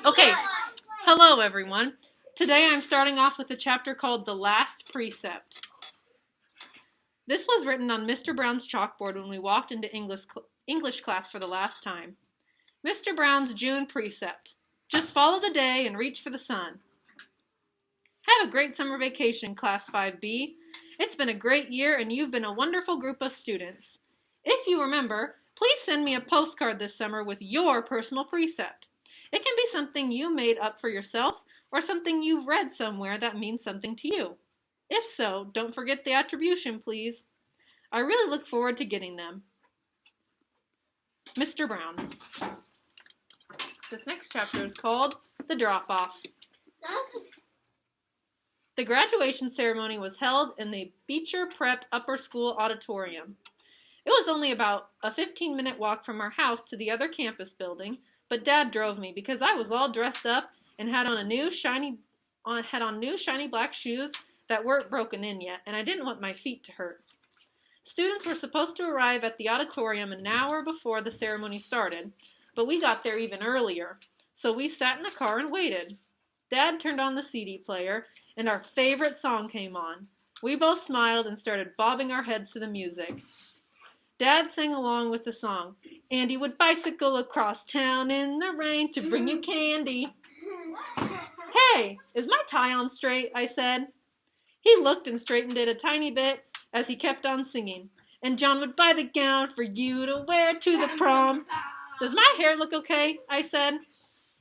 Okay, hello everyone. Today I'm starting off with a chapter called The Last Precept. This was written on Mr. Brown's chalkboard when we walked into English class for the last time. Mr. Brown's June precept. Just follow the day and reach for the sun. Have a great summer vacation, Class 5B. It's been a great year and you've been a wonderful group of students. If you remember, please send me a postcard this summer with your personal precept. It can be something you made up for yourself or something you've read somewhere that means something to you. If so, don't forget the attribution, please. I really look forward to getting them. Mr. Brown. This next chapter is called The Drop-Off. The graduation ceremony was held in the Beecher Prep Upper School Auditorium. It was only about a 15-minute walk from our house to the other campus building, but Dad drove me because I was all dressed up and had on new shiny black shoes that weren't broken in yet, and I didn't want my feet to hurt. Students were supposed to arrive at the auditorium an hour before the ceremony started, but we got there even earlier, so we sat in the car and waited. Dad turned on the CD player, and our favorite song came on. We both smiled and started bobbing our heads to the music. Dad sang along with the song. Andy would bicycle across town in the rain to bring you candy. Hey, is my tie on straight? I said. He looked and straightened it a tiny bit as he kept on singing. And John would buy the gown for you to wear to the prom. Does my hair look okay? I said.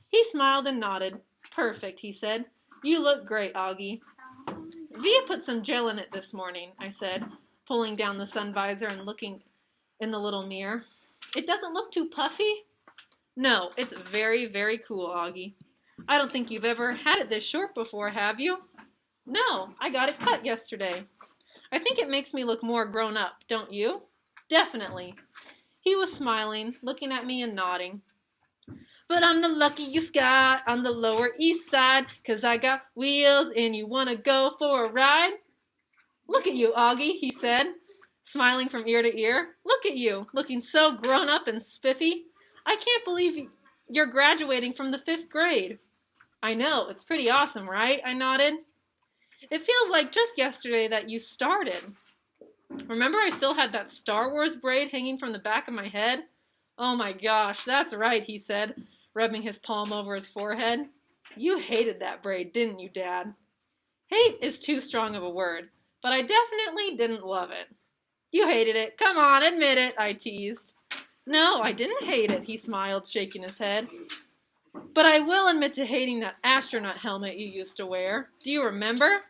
He smiled and nodded. Perfect, he said. You look great, Augie. Via put some gel in it this morning, I said, pulling down the sun visor and looking in the little mirror. It doesn't look too puffy? No, it's very, very cool, Augie. I don't think you've ever had it this short before, have you? No, I got it cut yesterday. I think it makes me look more grown up, don't you? Definitely. He was smiling, looking at me and nodding. But I'm the luckiest guy on the Lower East Side, 'cause I got wheels and you want to go for a ride? Look at you, Augie, he said, smiling from ear to ear. Look at you, looking so grown up and spiffy. I can't believe you're graduating from the 5th grade. I know, it's pretty awesome, right? I nodded. It feels like just yesterday that you started. Remember I still had that Star Wars braid hanging from the back of my head? Oh my gosh, that's right, he said, rubbing his palm over his forehead. You hated that braid, didn't you, Dad? Hate is too strong of a word, but I definitely didn't love it. You hated it. Come on, admit it, I teased. No, I didn't hate it, he smiled, shaking his head. But I will admit to hating that astronaut helmet you used to wear. Do you remember?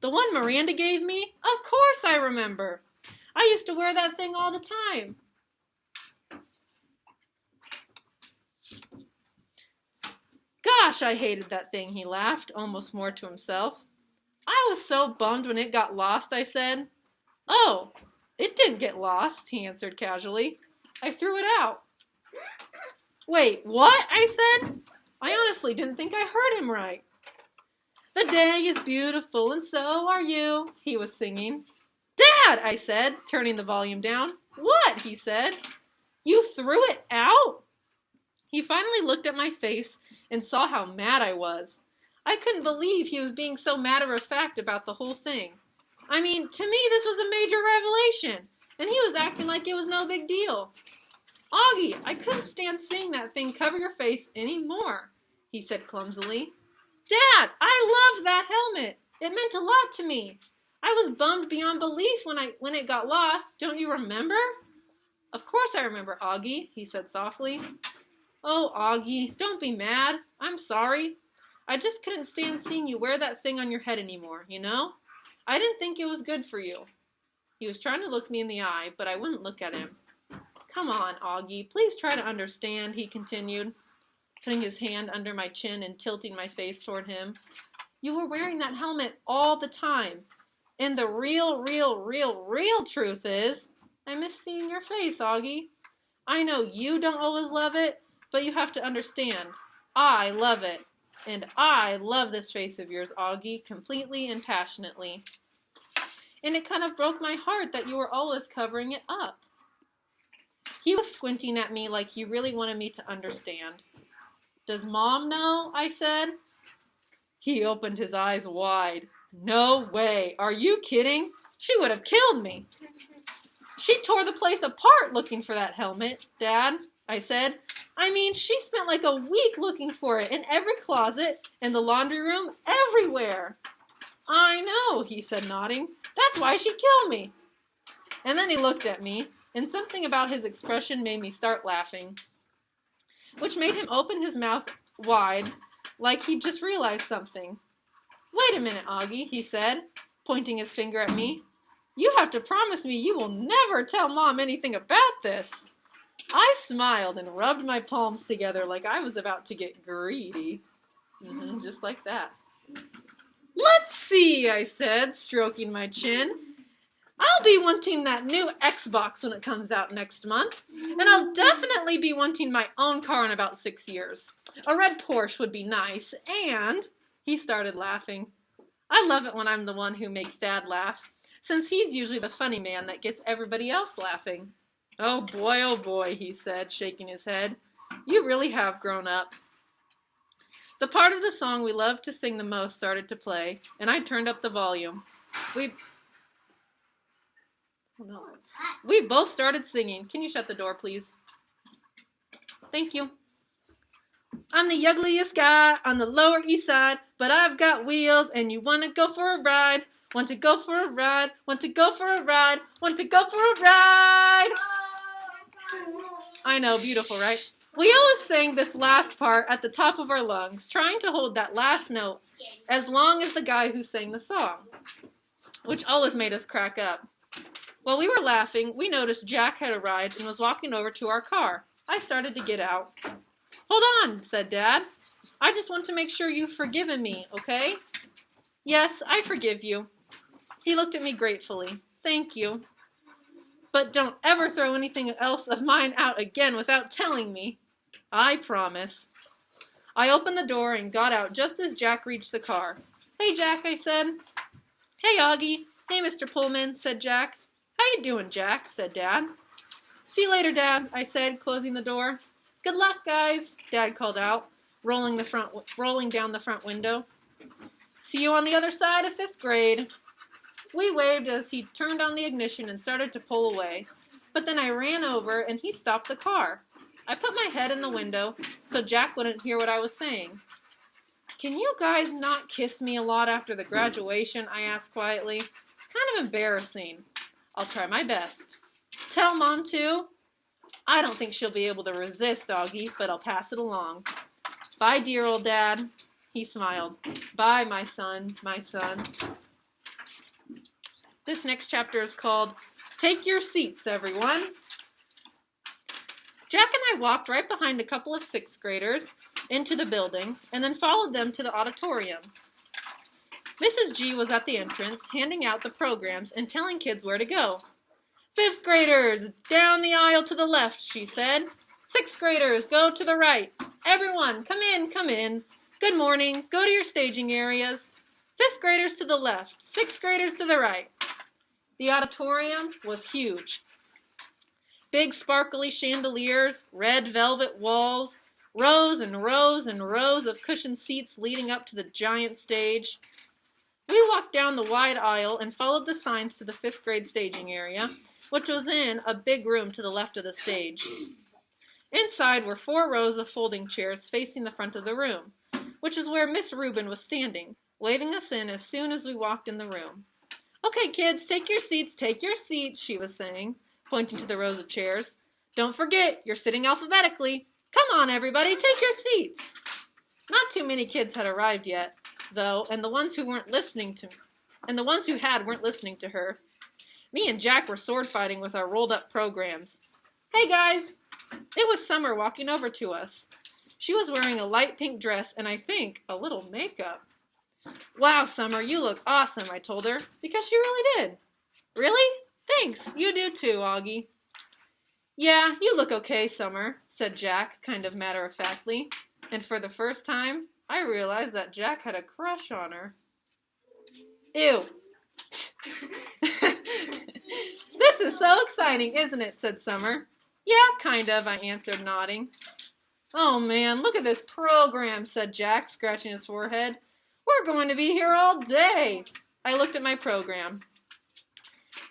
The one Miranda gave me? Of course I remember. I used to wear that thing all the time. Gosh, I hated that thing, he laughed, almost more to himself. I was so bummed when it got lost, I said. Oh, it didn't get lost, he answered casually. I threw it out. Wait, what? I said. I honestly didn't think I heard him right. The day is beautiful and so are you, he was singing. Dad, I said, turning the volume down. What? He said. You threw it out? He finally looked at my face and saw how mad I was. I couldn't believe he was being so matter-of-fact about the whole thing. I mean, to me this was a major revelation, and he was acting like it was no big deal. Augie, I couldn't stand seeing that thing cover your face anymore, he said clumsily. Dad, I loved that helmet. It meant a lot to me. I was bummed beyond belief when it got lost. Don't you remember? Of course I remember, Augie, he said softly. Oh, Augie, don't be mad. I'm sorry. I just couldn't stand seeing you wear that thing on your head anymore, you know? I didn't think it was good for you. He was trying to look me in the eye, but I wouldn't look at him. Come on, Augie, please try to understand, he continued, putting his hand under my chin and tilting my face toward him. You were wearing that helmet all the time. And the real truth is, I miss seeing your face, Augie. I know you don't always love it, but you have to understand, I love it. And I love this face of yours, Augie, completely and passionately. and it kind of broke my heart that you were always covering it up." He was squinting at me like he really wanted me to understand. "Does Mom know?" I said. He opened his eyes wide. "No way. Are you kidding? She would have killed me." "She tore the place apart looking for that helmet, Dad," I said. "I mean, she spent like a week looking for it in every closet, in the laundry room, everywhere." "I know," he said, nodding. "That's why she killed me." And then he looked at me, and something about his expression made me start laughing, which made him open his mouth wide, like he'd just realized something. "Wait a minute, Augie," he said, pointing his finger at me. "You have to promise me you will never tell Mom anything about this." I smiled and rubbed my palms together like I was about to get greedy. Just like that. "Let's see," I said, stroking my chin. "I'll be wanting that new Xbox when it comes out next month, and I'll definitely be wanting my own car in about 6 years. A red Porsche would be nice, and..." He started laughing. I love it when I'm the one who makes Dad laugh, since he's usually the funny man that gets everybody else laughing. Oh boy, he said, shaking his head. "You really have grown up." The part of the song we loved to sing the most started to play, and I turned up the volume. We both started singing. Can you shut the door, please? Thank you. "I'm the ugliest guy on the Lower East Side, but I've got wheels, and you want to go for a ride. Want to go for a ride, want to go for a ride, want to go for a ride." I know, beautiful, right? We always sang this last part at the top of our lungs, trying to hold that last note as long as the guy who sang the song, which always made us crack up. While we were laughing, we noticed Jack had arrived and was walking over to our car. I started to get out. "Hold on," said Dad. "I just want to make sure you've forgiven me, okay?" "Yes, I forgive you." He looked at me gratefully. "Thank you. But don't ever throw anything else of mine out again without telling me." "I promise." I opened the door and got out just as Jack reached the car. "Hey, Jack," I said. "Hey, Augie." "Hey, Mr. Pullman," said Jack. "How you doing, Jack?" said Dad. "See you later, Dad," I said, closing the door. "Good luck, guys," Dad called out, rolling down the front window. "See you on the other side of 5th grade." We waved as he turned on the ignition and started to pull away. But then I ran over and he stopped the car. I put my head in the window so Jack wouldn't hear what I was saying. "Can you guys not kiss me a lot after the graduation?" I asked quietly. "It's kind of embarrassing." "I'll try my best." "Tell Mom too?" "I don't think she'll be able to resist, Augie, but I'll pass it along." "Bye, dear old Dad." He smiled. "Bye, my son, my son." This next chapter is called Take Your Seats, Everyone. Jack and I walked right behind a couple of 6th graders into the building and then followed them to the auditorium. Mrs. G was at the entrance, handing out the programs and telling kids where to go. "5th graders, down the aisle to the left," she said. "6th graders, go to the right. Everyone, come in, come in. Good morning, go to your staging areas. 5th graders to the left, 6th graders to the right." The auditorium was huge. Big sparkly chandeliers, red velvet walls, rows and rows and rows of cushioned seats leading up to the giant stage. We walked down the wide aisle and followed the signs to the 5th grade staging area, which was in a big room to the left of the stage. Inside were 4 rows of folding chairs facing the front of the room, which is where Miss Rubin was standing, waving us in as soon as we walked in the room. "Okay, kids, take your seats," she was saying, pointing to the rows of chairs. "Don't forget, you're sitting alphabetically. Come on, everybody, take your seats." Not too many kids had arrived yet, though, and the ones who weren't listening to her. Me and Jack were sword fighting with our rolled up programs. "Hey, guys!" It was Summer walking over to us. She was wearing a light pink dress and I think a little makeup. "Wow, Summer, you look awesome," I told her, because she really did. "Really? Thanks, you do too, Augie." "Yeah, you look okay, Summer," said Jack, kind of matter-of-factly, and for the first time, I realized that Jack had a crush on her. "Ew." This is so exciting, isn't it? Said Summer. Yeah, kind of, I answered, nodding. Oh man, look at this program, said Jack, scratching his forehead. We're going to be here all day. I looked at my program.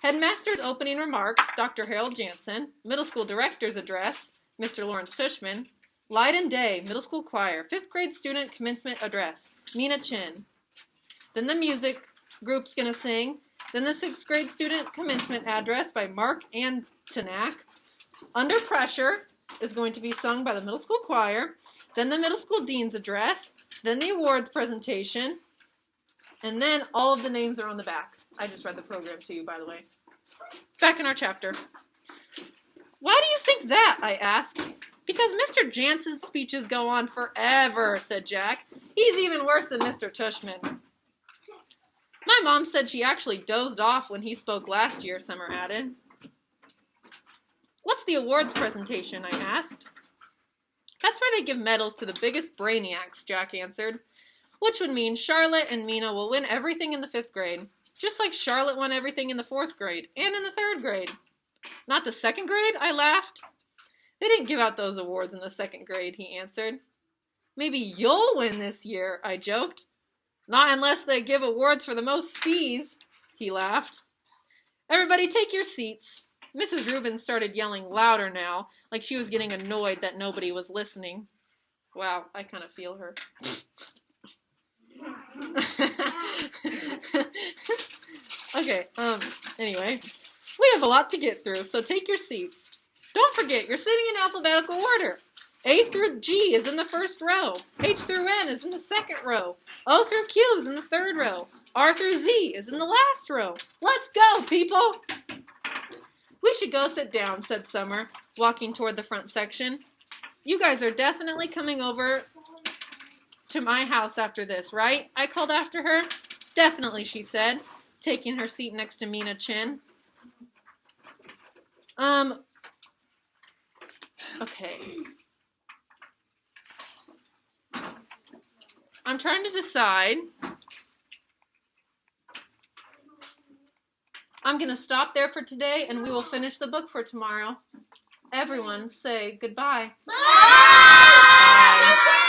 Headmaster's opening remarks, Dr. Harold Jansen. Middle school director's address, Mr. Lawrence Tushman. Light and Day, middle school choir. 5th grade student commencement address, Mina Chin. Then the music group's going to sing. Then the 6th grade student commencement address by Mark Antonak. Under Pressure is going to be sung by the middle school choir. Then the middle school dean's address. Then the awards presentation. And then all of the names are on the back. I just read the program to you, by the way. Back in our chapter. Why do you think that? I asked. Because Mr. Jansen's speeches go on forever, said Jack. He's even worse than Mr. Tushman. My mom said she actually dozed off when he spoke last year, Summer added. What's the awards presentation? I asked. That's where they give medals to the biggest brainiacs, Jack answered. Which would mean Charlotte and Mina will win everything in the 5th grade. Just like Charlotte won everything in the 4th grade and in the 3rd grade. Not the 2nd grade? I laughed. They didn't give out those awards in the 2nd grade, he answered. Maybe you'll win this year, I joked. Not unless they give awards for the most C's, he laughed. Everybody take your seats. Mrs. Rubin started yelling louder now, like she was getting annoyed that nobody was listening. Wow, I kind of feel her. Okay, anyway, we have a lot to get through, so take your seats. Don't forget, you're sitting in alphabetical order. A through G is in the 1st row. H through N is in the 2nd row. O through Q is in the 3rd row. R through Z is in the last row. Let's go, people! We should go sit down, said Summer, walking toward the front section. You guys are definitely coming over to my house after this, right? I called after her. Definitely, she said, taking her seat next to Mina Chin. Okay. I'm trying to decide. I'm going to stop there for today, and we will finish the book for tomorrow. Everyone, say goodbye. Bye! Bye.